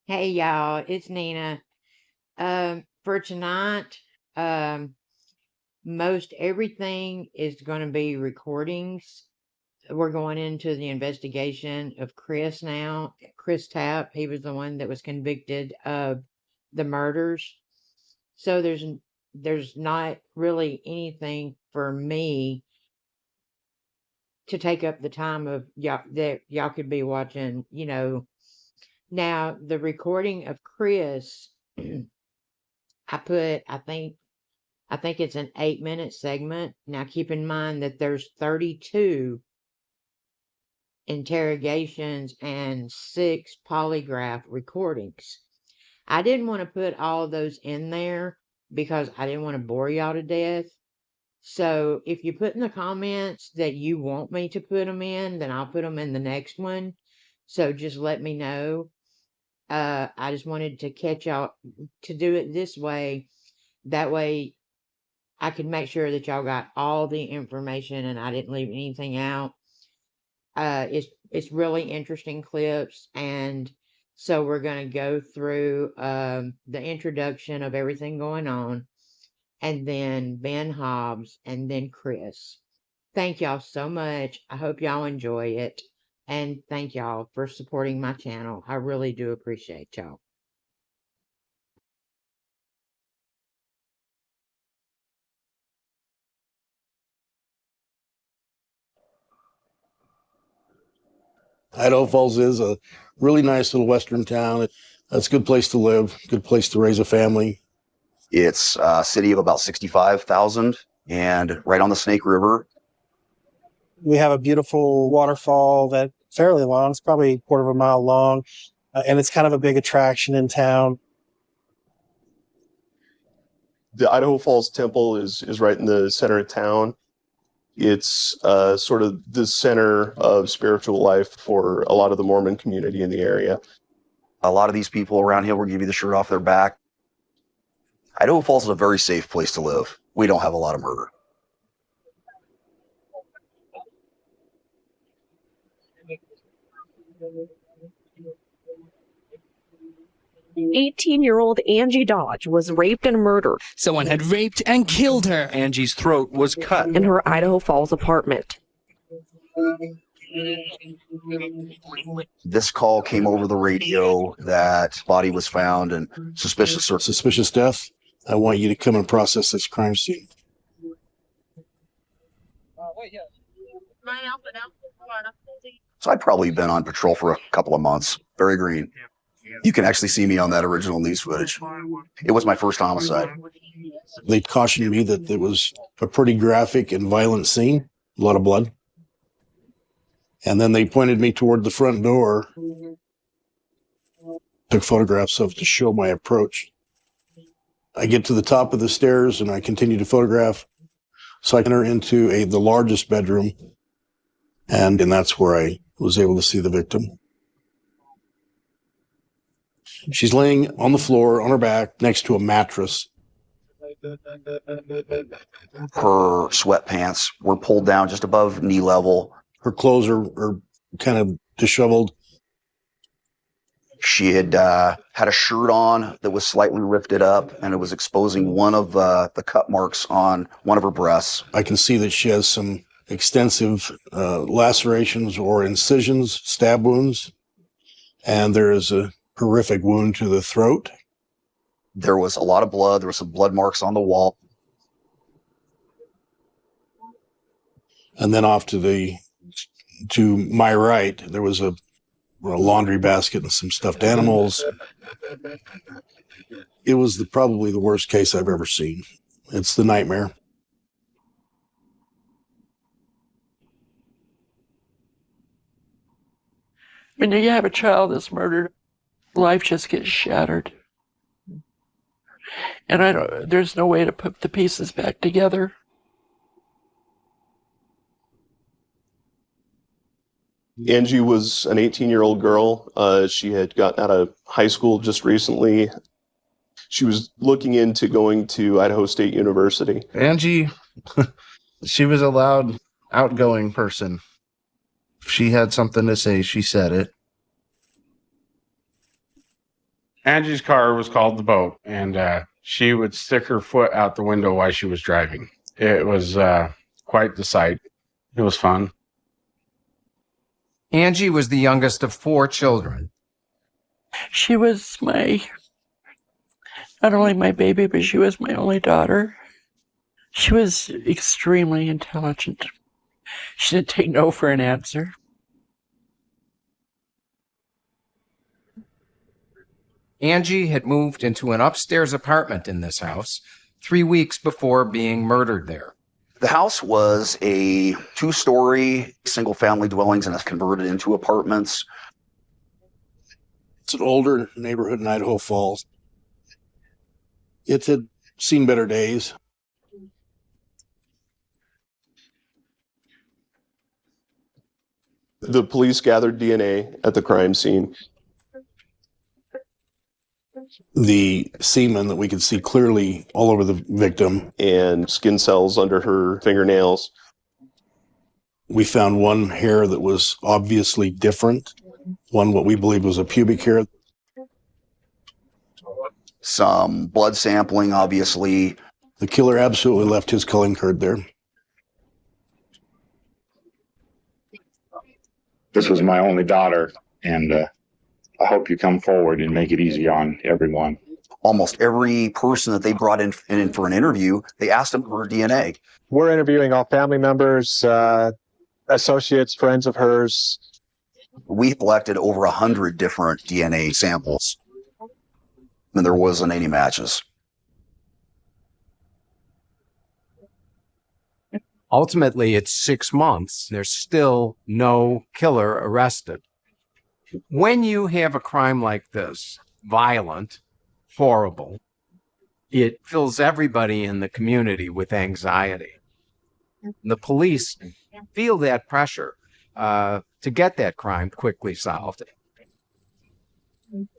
Hey y'all, it's Nina. For tonight, most everything is going to be recordings. We're going into the investigation of Chris now. Chris Tapp, he was the one that was convicted of the murders. So there's not really anything for me to take up the time of y'all that y'all could be watching, Now the recording of Chris I think it's an 8-minute segment. Now keep in mind that there's 32 interrogations and 6 polygraph recordings. I didn't want to put all of those in there because I didn't want to bore y'all to death. So if you put in the comments that you want me to put them in, then I'll put them in the next one. So just let me know. I just wanted to catch y'all to do it this way. That way I could make sure that y'all got all the information and I didn't leave anything out. It's really interesting clips, and so we're gonna go through the introduction of everything going on, and then Ben Hobbs, and then Chris. Thank y'all so much. I hope y'all enjoy it, and thank y'all for supporting my channel. I really do appreciate y'all. Idaho Falls is a really nice little western town. It's a good place to live, good place to raise a family. It's a city of about 65,000 and right on the Snake River. We have a beautiful waterfall that's fairly long. It's probably a quarter of a mile long, and it's kind of a big attraction in town. The Idaho Falls Temple is right in the center of town. It's sort of the center of spiritual life for a lot of the Mormon community in the area. A lot of these people around here will give you the shirt off their back. Idaho Falls is a very safe place to live. We don't have a lot of murder. "18-year-old Angie Dodge was raped and murdered." Someone had raped and killed her. Angie's throat was cut in her Idaho Falls apartment. This call came over the radio that body was found and suspicious death. I want you to come and process this crime scene. So I'd probably been on patrol for a couple of months. Very green. You can actually see me on that original news footage. It was my first homicide. They cautioned me that it was a pretty graphic and violent scene, a lot of blood. And then they pointed me toward the front door, took photographs of it to show my approach. I get to the top of the stairs and I continue to photograph. So I enter into the largest bedroom, and that's where I was able to see the victim. She's laying on the floor on her back next to a mattress. Her sweatpants were pulled down just above knee level. Her clothes are kind of disheveled. She had had a shirt on that was slightly lifted up, and it was exposing one of the cut marks on one of her breasts. I can see that she has some extensive lacerations or incisions, stab wounds, and there is a horrific wound to the throat. There was a lot of blood. There were some blood marks on the wall. And then off to my right, there was a laundry basket and some stuffed animals. It was probably the worst case I've ever seen. It's the nightmare. When you have a child that's murdered, life just gets shattered. And there's no way to put the pieces back together. Angie was an 18-year-old girl. She had gotten out of high school just recently. She was looking into going to Idaho State University. Angie, she was a loud, outgoing person. If she had something to say, she said it. Angie's car was called the boat, and she would stick her foot out the window while she was driving. It was quite the sight. It was fun. Angie was the youngest of 4 children. She was not only my baby, but she was my only daughter. She was extremely intelligent. She didn't take no for an answer. Angie had moved into an upstairs apartment in this house 3 weeks before being murdered there. The house was a 2-story single-family dwellings and it's converted into apartments. It's an older neighborhood in Idaho Falls. It had seen better days. The police gathered DNA at the crime scene. The semen that we could see clearly all over the victim. And skin cells under her fingernails. We found one hair that was obviously different. One what we believe was a pubic hair. Some blood sampling, obviously. The killer absolutely left his calling card there. This was my only daughter, and I hope you come forward and make it easy on everyone. Almost every person that they brought in for an interview, they asked them for DNA. We're interviewing all family members, associates, friends of hers. We collected over 100 different DNA samples, and there wasn't any matches. Ultimately, it's 6 months. There's still no killer arrested. When you have a crime like this, violent, horrible, it fills everybody in the community with anxiety. The police feel that pressure to get that crime quickly solved.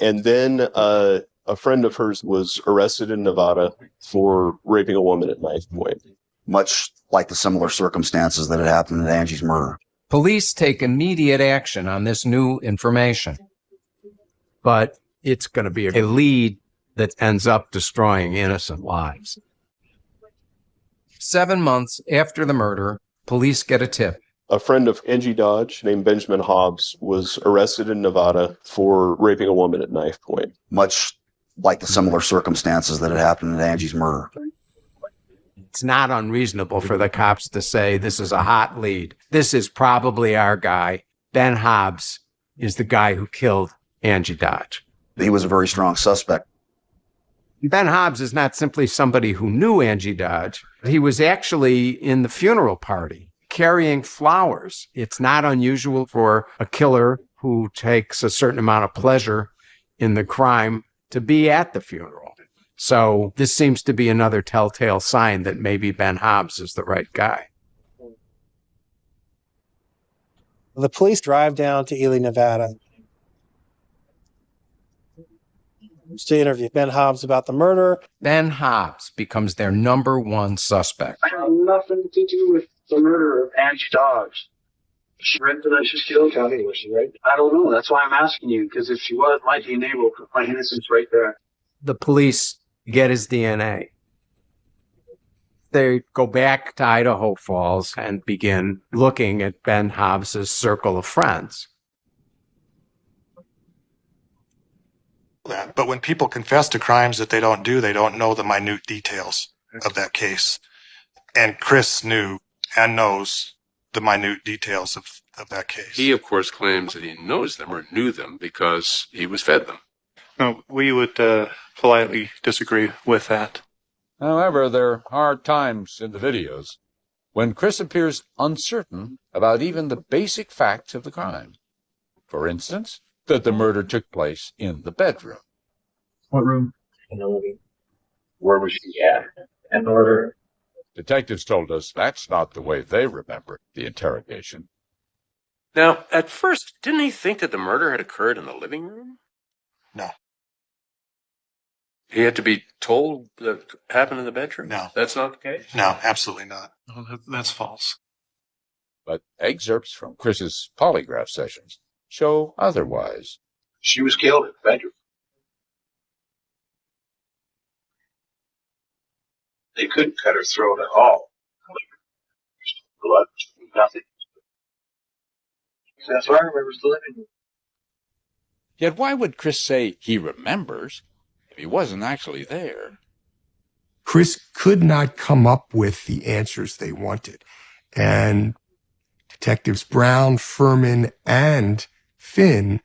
And then a friend of hers was arrested in Nevada for raping a woman at knife point. Much like the similar circumstances that had happened in Angie's murder. Police take immediate action on this new information, but it's going to be a lead that ends up destroying innocent lives. 7 months after the murder, police get a tip. A friend of Angie Dodge named Benjamin Hobbs was arrested in Nevada for raping a woman at knife point. Much like the similar circumstances that had happened in Angie's murder. It's not unreasonable for the cops to say this is a hot lead. This is probably our guy. Ben Hobbs is the guy who killed Angie Dodge. He was a very strong suspect. Ben Hobbs is not simply somebody who knew Angie Dodge. He was actually in the funeral party carrying flowers. It's not unusual for a killer who takes a certain amount of pleasure in the crime to be at the funeral. So this seems to be another telltale sign that maybe Ben Hobbs is the right guy. The police drive down to Ely, Nevada to interview Ben Hobbs about the murder. Ben Hobbs becomes their #1 suspect. I have nothing to do with the murder of Angie Dodge. She raped and she killed County, was she right? I don't know. That's why I'm asking you, because if she was, my DNA will put my innocence right there. The police get his DNA. They go back to Idaho Falls and begin looking at Ben Hobbs's circle of friends. But when people confess to crimes that they don't do, they don't know the minute details of that case. And Chris knew and knows the minute details of that case. He, of course, claims that he knows them or knew them because he was fed them. No, we would politely disagree with that. However, there are times in the videos when Chris appears uncertain about even the basic facts of the crime. For instance, that the murder took place in the bedroom. What room? In the living. Where was she at? In order. Detectives told us that's not the way they remember the interrogation. Now, at first, didn't he think that the murder had occurred in the living room? No. He had to be told that it happened in the bedroom? No. That's not the case? No, absolutely not. No, that's false. But excerpts from Chris's polygraph sessions show otherwise. She was killed in the bedroom. They couldn't cut her throat at all. Blood, nothing. That's why I remember still living. Yet why would Chris say he remembers if he wasn't actually there? Chris could not come up with the answers they wanted. And Detectives Brown, Furman, and Finn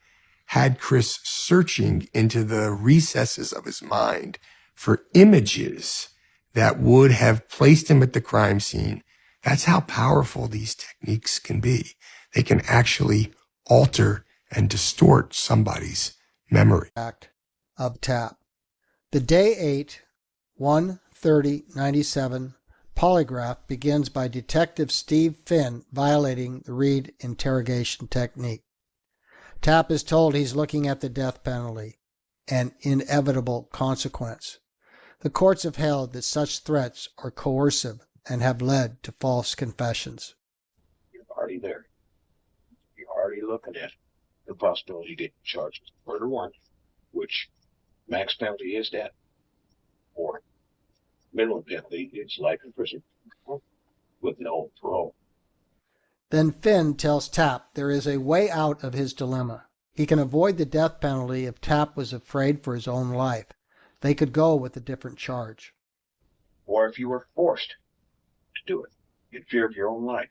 had Chris searching into the recesses of his mind for images that would have placed him at the crime scene. That's how powerful these techniques can be. They can actually alter and distort somebody's memory. Act of TAP. The Day 8, 1/30/97 polygraph begins by Detective Steve Finn violating the Reed interrogation technique. TAP is told he's looking at the death penalty, an inevitable consequence. The courts have held that such threats are coercive and have led to false confessions. You're already there. You're already looking at the possibility of getting charged with murder one, which max penalty is death, or minimum penalty is life in prison with no parole. Then Finn tells TAP there is a way out of his dilemma. He can avoid the death penalty if TAP was afraid for his own life. They could go with a different charge. Or if you were forced to do it in fear of your own life.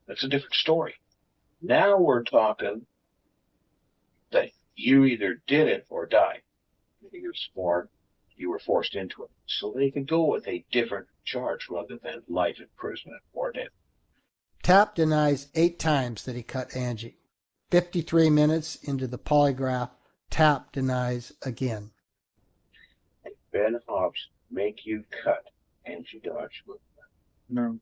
That's a different story. Now we're talking that you either did it or died. You're smart, you were forced into it. So they can go with a different charge rather than life imprisonment or death. TAP denies 8 times that he cut Angie. 53 minutes into the polygraph, TAP denies again. Ben Hobbs make you cut Angie Dodge? No.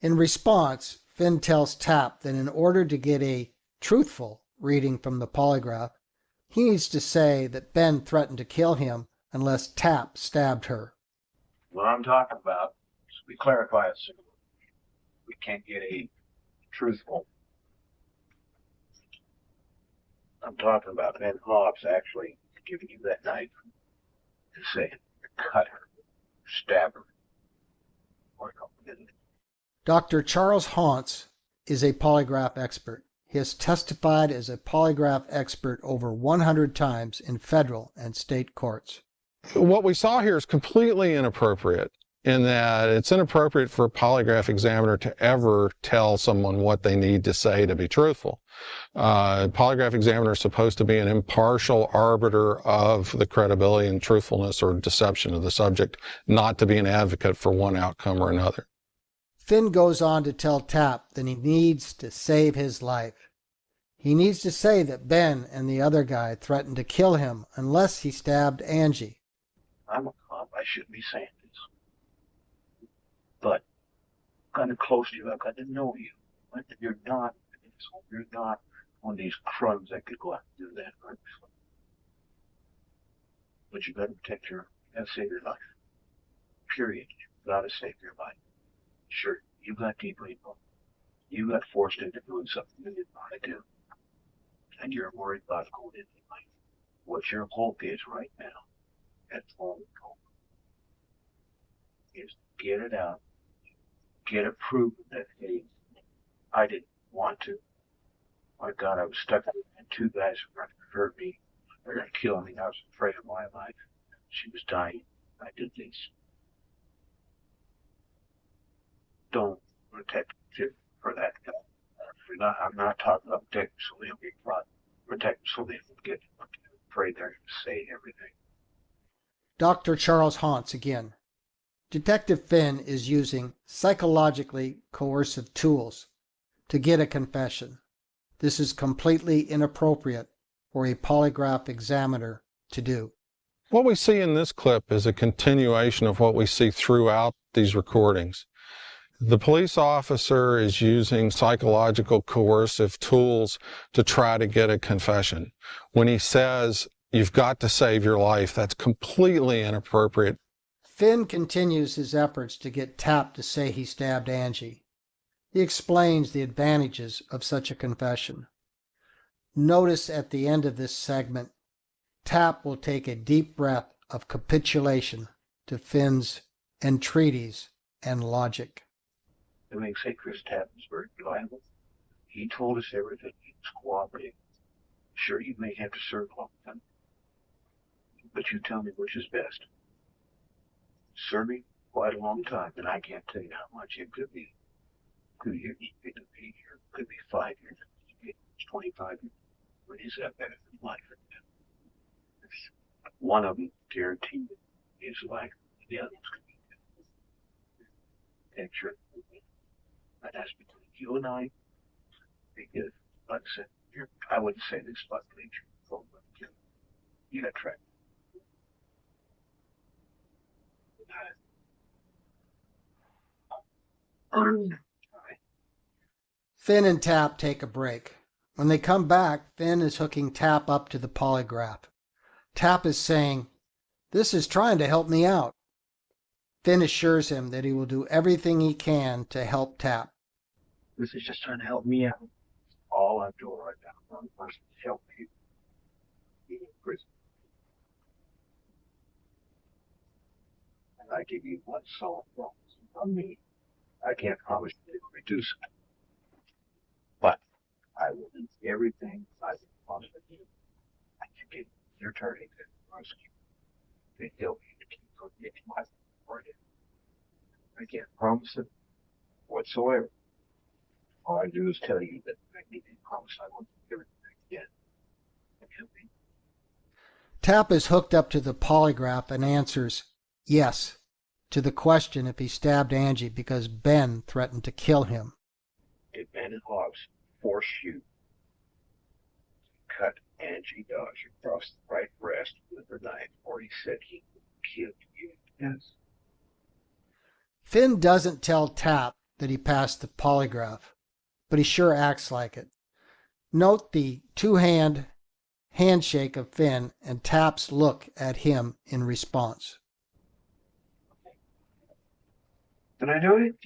In response, Finn tells TAP that in order to get a truthful reading from the polygraph, he needs to say that Ben threatened to kill him unless TAP stabbed her. What I'm talking about, so we clarify it, so we can't get a truthful. I'm talking about Ben Hobbs actually giving you that knife and saying, cut her, stab her, or something. Dr. Charles Hauntz is a polygraph expert. He has testified as a polygraph expert over 100 times in federal and state courts. What we saw here is completely inappropriate in that it's inappropriate for a polygraph examiner to ever tell someone what they need to say to be truthful. Polygraph examiner is supposed to be an impartial arbiter of the credibility and truthfulness or deception of the subject, not to be an advocate for one outcome or another. Finn goes on to tell TAP that he needs to save his life. He needs to say that Ben and the other guy threatened to kill him unless he stabbed Angie. I'm a cop. I shouldn't be saying this. But I'm kind of close to you. I've got to know you. You're not one of these crumbs that could go out and do that. Right? But you got to protect you got to save your life. Period. You got to save your life. Sure, you got people. You got forced into doing something you didn't want to do. And you're worried about going into life. What your hope is right now at home is get it out. Get it proven that, hey, I didn't want to. My God, I was stuck and 2 guys were going to hurt me. They're going to kill me. I was afraid of my life. She was dying. I did this. Don't protect him for that. I'm not talking about protect so they'll get caught. Protect so they will get afraid they're going to say everything. Dr. Charles Hauntz again. Detective Finn is using psychologically coercive tools to get a confession. This is completely inappropriate for a polygraph examiner to do. What we see in this clip is a continuation of what we see throughout these recordings. The police officer is using psychological coercive tools to try to get a confession. When he says, you've got to save your life, that's completely inappropriate. Finn continues his efforts to get TAP to say he stabbed Angie. He explains the advantages of such a confession. Notice at the end of this segment, TAP will take a deep breath of capitulation to Finn's entreaties and logic. It makes say Chris Tappan is very reliable. He told us everything. He was cooperating. Sure, you may have to serve long time, but you tell me which is best. Serving quite a long time, and I can't tell you how much it could be. Could be 8 years, could be 5 years, 25 years. But is that better than life? One of them guaranteed is life. The other one's going to be picture. And that's between you and I. Because, like I said, I wouldn't say this about nature. But you got track. Finn and Tap take a break. When they come back, Finn is hooking Tap up to the polygraph. Tap is saying, "This is trying to help me out." Finn assures him that he will do everything he can to help Tap. This is just trying to help me out. All I'm doing right now. I'm trying to help you. Chris. And I give you one solid promise from me. I can't promise to reduce it. But I will do everything I can possibly do. I can get your attorney to rescue. To help you to keep from getting my party. I can't promise it whatsoever. All I do is tell you that I need to promise I won't do everything again. And help me. Tap is hooked up to the polygraph and answers yes to the question if he stabbed Angie because Ben threatened to kill him. Did Ben and Hobbs force you to cut Angie Dodge across the right breast with a knife, or he said he would kill you? Yes. Finn doesn't tell Tap that he passed the polygraph, but he sure acts like it. Note the two-hand handshake of Finn and Tap's look at him in response. Did I do it?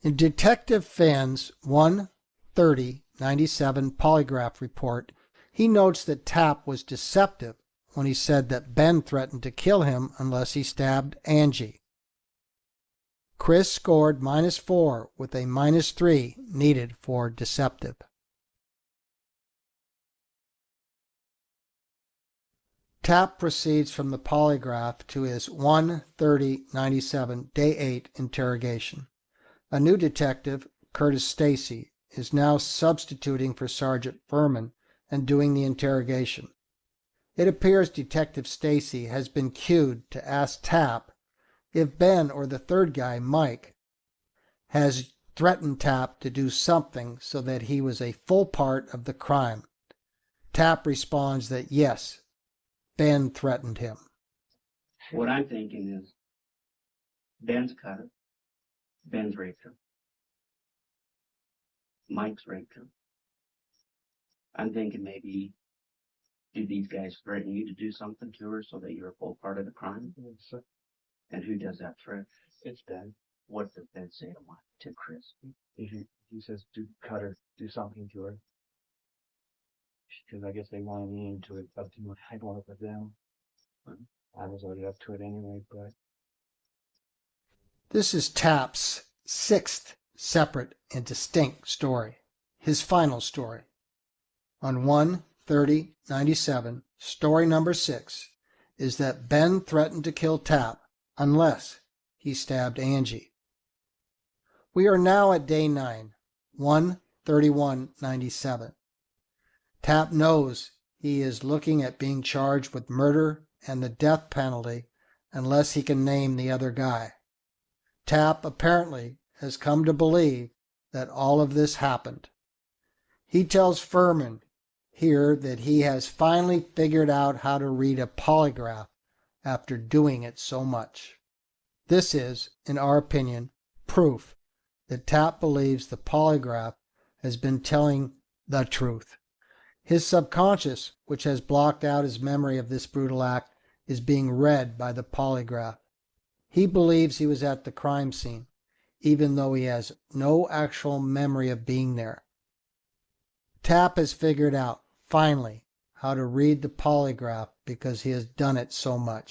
In Detective Finn's 1/30/97 polygraph report, he notes that Tap was deceptive when he said that Ben threatened to kill him unless he stabbed Angie. Chris scored -4 with a -3 needed for deceptive. Tap proceeds from the polygraph to his 1/30/97 day 8 interrogation. A new detective, Curtis Stacy, is now substituting for Sergeant Furman and doing the interrogation. It appears Detective Stacy has been cued to ask Tap if Ben or the third guy, Mike, has threatened Tap to do something so that he was a full part of the crime. Tap responds that yes, Ben threatened him. What I'm thinking is Ben's cut her. Ben's raped her. Mike's raped her. I'm thinking maybe, do these guys threaten you to do something to her so that you're a full part of the crime? Yes. And who does that threat? It's Ben. What does Ben say to Chris? He says, cut her, do something to her. Because I guess they wanted me into it up to my I don't up with them. I was already up to it anyway, but This is Tap's 6th separate and distinct story, his final story. On 1/30/97, story number 6 is that Ben threatened to kill Tap unless he stabbed Angie. We are now at day 9, 1/31/97. Tap knows he is looking at being charged with murder and the death penalty unless he can name the other guy. Tap apparently has come to believe that all of this happened. He tells Furman here that he has finally figured out how to read a polygraph after doing it so much. This is, in our opinion, proof that Tap believes the polygraph has been telling the truth. His subconscious, which has blocked out his memory of this brutal act, is being read by the polygraph. He believes he was at the crime scene, even though he has no actual memory of being there. Tap has figured out, finally, how to read the polygraph because he has done it so much.